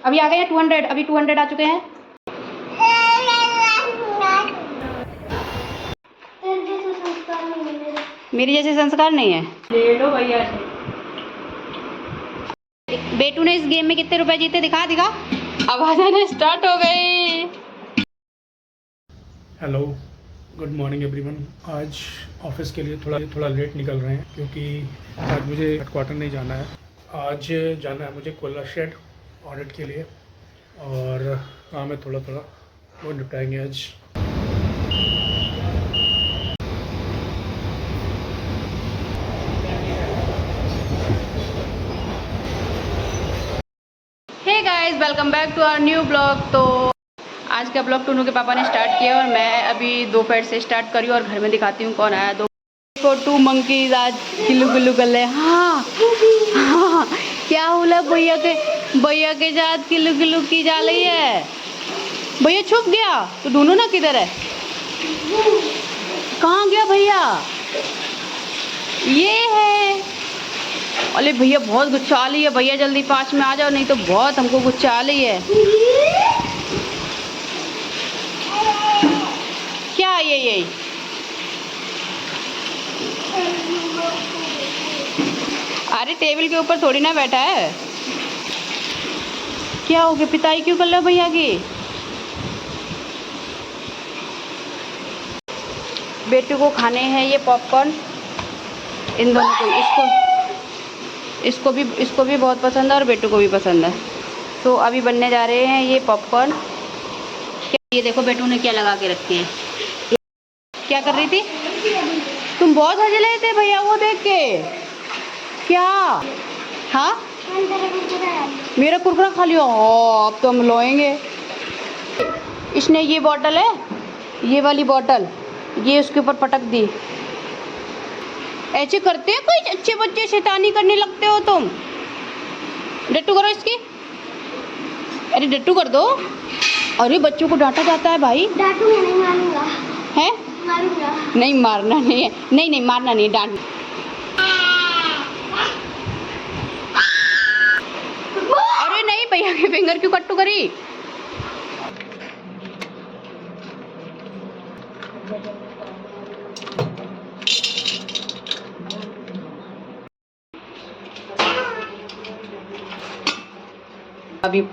अभी आ गए 200, अभी 200 आ चुके हैं। मेरे जैसे संस्कार नहीं है। ले लो भैया से। बेटू ने इस गेम में कितने रुपए जीते दिखा दिखा। आवाज आना स्टार्ट हो गई। Hello, good morning everyone. आज ऑफिस के लिए थोड़ा लेट निकल रहे हैं क्योंकि आज मुझे हेडक्वार्टर नहीं जाना है। आज जाना है मुझे कोला शेड ऑडिट के लिए और काम है थोड़ा वो निपटाएंगे आज। Hey guys, welcome back to our new blog. तो आज का ब्लॉग टूनू के पापा ने स्टार्ट किया और मैं अभी दोपहर से स्टार्ट करी और घर में दिखाती हूँ कौन आया। दो 2 मंकीज आज गिल्लू गुल्लू कर ले। हाँ हाँ, क्या बोला भैया के साथ गिल्लू गिल्लू की जा रही है। भैया छुप गया तो ढूंढो ना किधर है। कहाँ गया भैया? ये है। अरे भैया बहुत गुस्सा आ रही है। भैया जल्दी 5 में आ जाओ नहीं तो बहुत हमको गुस्सा आ रही है। क्या ये अरे टेबल के ऊपर थोड़ी ना बैठा है। क्या हो गया? पिटाई क्यों कर रहे हो भैया की? बेटे को खाने हैं ये पॉपकॉर्न। इन दोनों को, इसको भी बहुत पसंद है और बेटू को भी पसंद है। तो अभी बनने जा रहे हैं ये पॉपकॉर्न। ये देखो बेटू ने क्या लगा के रखे हैं। क्या कर रही थी तुम? बहुत हंस रहे थे भैया वो देख के। क्या? हाँ, मेरा कुरकुरा खा लिया। अब तो हम लोएंगे। इसने ये बॉटल है, ये वाली बॉटल, ये उसके ऊपर पटक दी। ऐसे करते हैं कोई अच्छे बच्चे? शैतानी करने लगते हो तुम। डट्टू करो इसकी। अरे डट्टू कर दो। अरे बच्चों को डांटा जाता है भाई। डांटू नहीं, मारूंगा। है? मारूंगा। नहीं मारना नहीं है। नहीं मारना नहीं, डांट। अरे नहीं, भैया के फिंगर क्यों कट्टू करी?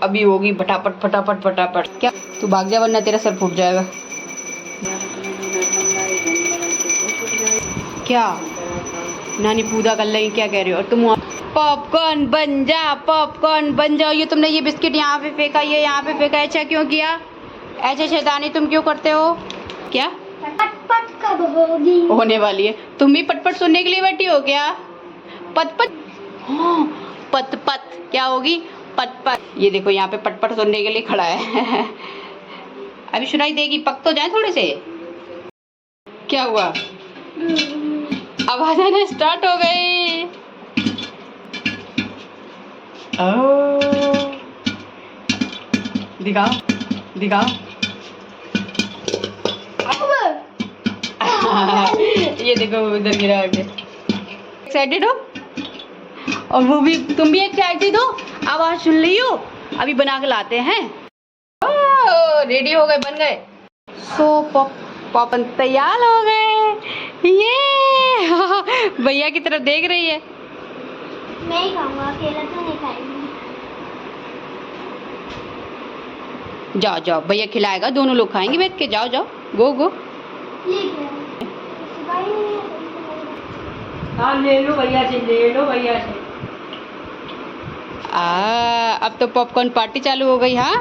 अभी होगी फटाफट। क्या तू भाग जा वरना तेरा सर फूट जाएगा। क्या नानी पूजा कर रही? क्या कह रही हो? और तुम पॉपकॉर्न बन जाओ। ये तुमने ये बिस्किट यहाँ पे फेंका, ये यहाँ पे फेंका। अच्छा क्यों किया? ऐसे शैतानी तुम क्यों करते हो? क्या पट कब होगी? होने वाली है। तुम भी पटपट सुनने के लिए बैठी हो क्या? पत क्या होगी? पट। ये देखो यहाँ पे पटपट सुनने के लिए खड़ा है। अभी सुनाई देगी, पक तो जाए थोड़े से। क्या हुआ? आवाज आना स्टार्ट हो गई। दिखाओ। ये देखो इधर गिरा के। एक्साइटेड हो? और वो भी, तुम भी एक्साइटेड हो? आवाज सुन ली हो? अभी बना के लाते हैं। रेडी हो गए, बन गए। सो पॉपन तैयार हो गए। ये भैया की तरफ देख रही है। मैं ही खाऊंगा, अकेला तो नहीं खाएगी। जाओ भैया खिलाएगा, दोनों लोग खाएंगे बैठ के। जाओ गो। हाँ ले लो भैया से। अब तो पॉपकॉर्न पार्टी चालू हो गई। हाँ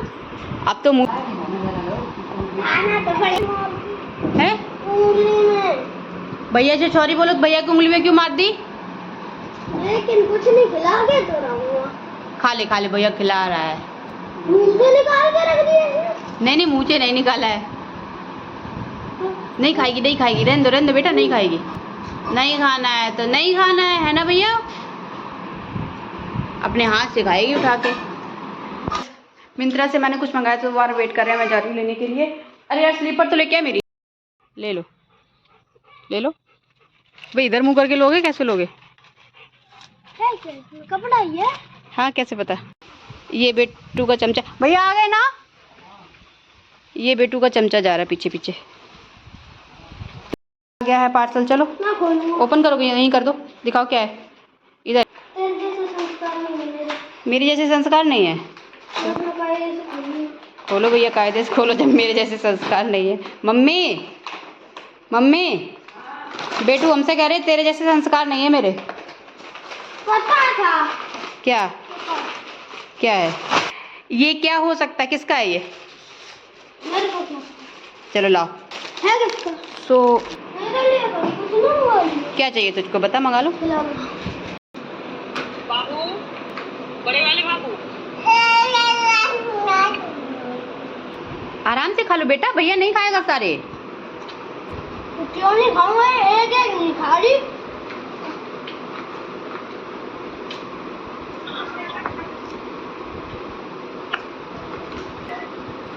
अब तो है। भैया से सॉरी बोलो। भैया की उंगली में क्यों मार दी? लेकिन कुछ नहीं खिला के तो रहूंगा। खा ले भैया खिला रहा है। मुंह से निकाल के रख दिया। नहीं मुँह से नहीं निकाला है। नहीं खाएगी रहने दो बेटा, नहीं खाएगी। नहीं खाना है तो नहीं खाना है ना भैया? अपने हाथ से खाएगी उठा के। मिंत्रा से मैंने कुछ मंगाया तो बार वेट कर रहे हैं, मैं जा रही हूँ लेने के लिए। अरे यार स्लीपर तो लेके आ मेरी। ले लो भाई। इधर मुंह करके लोगे? कैसे लोगे? कपड़ा ही है। हाँ कैसे पता? ये बेटू का चमचा, भैया आ गए ना। ये बेटू का चमचा जा रहा है पीछे पीछे। आ गया है पार्सल, चलो ना खोलूं। ओपन करोगे, यहीं कर दो, दिखाओ क्या है इधर। तेरे जैसे संस्कार नहीं है मेरे। मेरे जैसे संस्कार नहीं है, अपना कायदे से खोलूं। खोलो भैया, कायदे से खोलो जब मेरे जैसे संस्कार नहीं है। मम्मी मम्मी, बेटू हमसे कह रहे तेरे जैसे संस्कार नहीं है मेरे। पता था। क्या क्या है ये, क्या हो सकता है, किसका है ये? मेरे को क्या? चलो लाओ। है किसका? सो मेरे लिए तो कुछ नहीं हुआ। क्या चाहिए तुझको, बता, मंगा लो। खिलाओ। बाबू, बड़े वाले बाबू, आराम से खा लो बेटा, भैया नहीं खाएगा सारे। क्यों नहीं खाऊंगा? एक एक नहीं खा रही।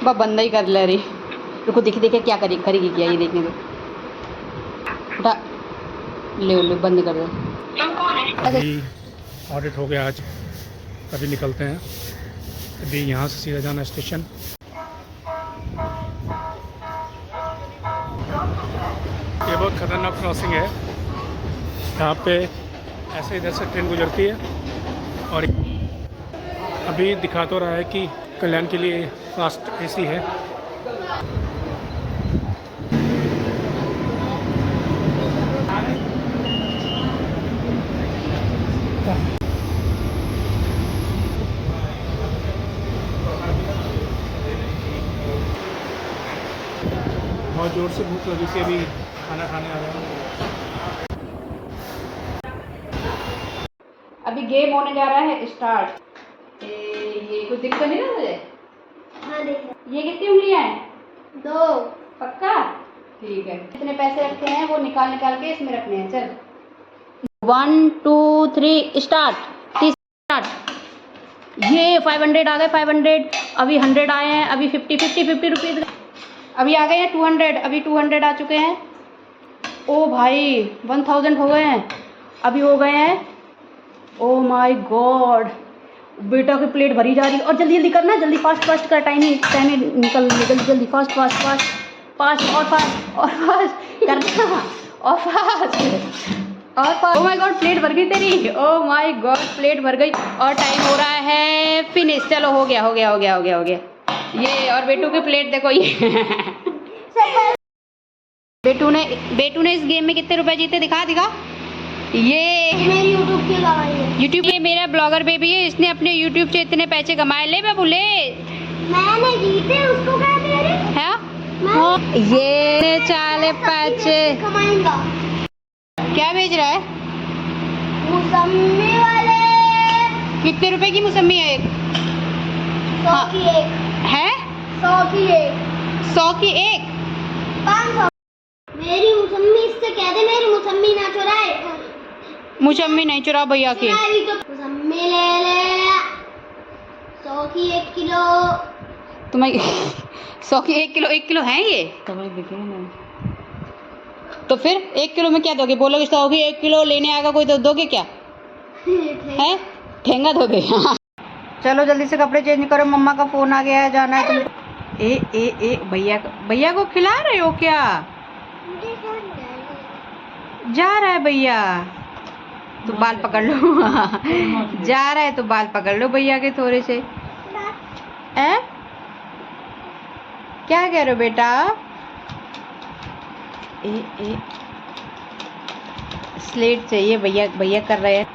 बस बंदा ही कर ले रही। रुको, देखे देखे क्या करेगी क्या, ये देखने दो। उठा, ले ले, बंद कर दो। अभी ऑडिट हो गया आज, अभी निकलते हैं। अभी यहाँ से सीधा जाना स्टेशन। ये बहुत ख़तरनाक क्रॉसिंग है, यहाँ पे ऐसे इधर से ट्रेन गुजरती है। और अभी दिखा तो रहा है कि कल्याण के लिए फास्ट एसी है। बहुत ज़ोर से भूख लगी थी, अभी खाना खाने आ रहा हूँ। अभी गेम होने जा रहा है स्टार्ट। ये कुछ दिक्कत नहीं ना मुझे? हाँ देख। ये कितनी उंगलियां हैं? 2। पक्का? ठीक है, जितने पैसे रखे हैं वो निकाल निकाल के इसमें रखने हैं। चल 1 2 3 स्टार्ट। ये 500 आ गए, 500। अभी 100 आए हैं, अभी 50 रुपीज़ अभी आ गए हैं। 200, अभी 200 आ चुके हैं। ओ भाई 1000 हो गए हैं, अभी हो गए हैं। ओ माय गॉड, बेटा की प्लेट भरी जा रही है। और जल्दी जल्दी करना, जल्दी फास्ट फास्ट कर, टाइम निकल, जल्दी जल्दी फास्ट फास्ट फास्ट फास्ट और फास्ट और फास्ट करना, और फास्ट और fast. Oh my God, plate भर गई तेरी। ओ माय गॉड, प्लेट भर गई और टाइम हो रहा है फिनिश। चलो हो गया हो गया हो गया हो गया हो गया। ये और बेटू की प्लेट देखो ये। बेटू ने इस गेम में कितने रुपए जीते, दिखा दिखा। ये मेरी यूट्यूब की कमाई है। यूट्यूब, ये मेरा ब्लॉगर बेबी है, इसने अपने यूट्यूब से इतने पैसे कमाए। ले बाबू ले। मैंने जीते, उसको क्या दे रही? है हाँ, ये चाले पैसे कमाएंगा। क्या बेच रहा है? मौसमी वाले। कितने रुपए की मौसमी है एक? 100 की एक है? 100 की एक 100 की एक? 500। मेरी मौसमी, इससे कह दे मेरी मौसमी ना चुराए। मौसमी नहीं चुरा भैया की। चुराए तो मौसमी ले ले। 100 की 1 किलो। तुम्हें 100 की 1 किलो, 1 किलो है ये? तो फिर 1 किलो में क्या दोगे? बोलोगे 100 की 1 किलो लेने आएगा कोई तो दोगे क्या? है ठेंगा दोगे? चलो जल्दी से कपड़े चेंज करो, मम्मा का फोन आ गया है, जाना है तुम। ए भैया को खिला रहे हो क्या? जा रहा है भैया तो बाल पकड़ लो। जा रहा है तो बाल पकड़ लो भैया के थोड़े से। है क्या कह रहे हो बेटा? स्लेट चाहिए, भैया भैया कर रहे हैं।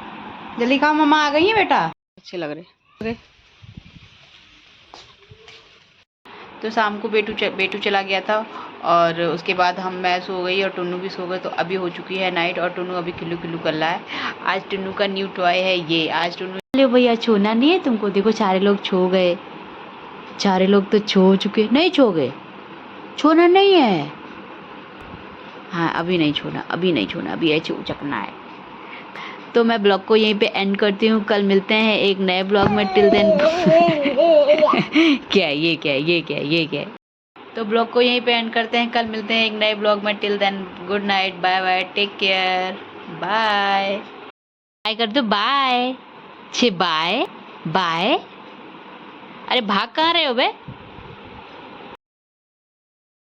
जल्दी खाओ, मम्मा आ गई है बेटा। अच्छे लग रहे। तो शाम को बेटू चला गया था और उसके बाद मैं सो गई और टुन्नू भी सो गए। तो अभी हो चुकी है नाइट और टुन्नू अभी खिल्लू खिल्लू कर रहा है। आज टुन्नू का न्यू टॉय है ये। आज टुन्नू, ले भैया छोना नहीं है तुमको, देखो सारे लोग छो गए, सारे लोग तो छो चुके। नहीं छो गए, छोना नहीं है। हाँ अभी नहीं छोना, अभी नहीं छोना, अभी ऐसे उचकना है। तो मैं ब्लॉग को यहीं पे एंड करती हूँ। कल मिलते हैं एक नए ब्लॉग में। टिल देन क्या ये क्या ये क्या ये क्या। तो ब्लॉग को यहीं पे एंड करते हैं, कल मिलते हैं एक नए ब्लॉग में। Till then good night, bye bye, take care, bye. Bye कर दो, बाय। Bye bye. अरे भाग कहाँ रहे हो बे?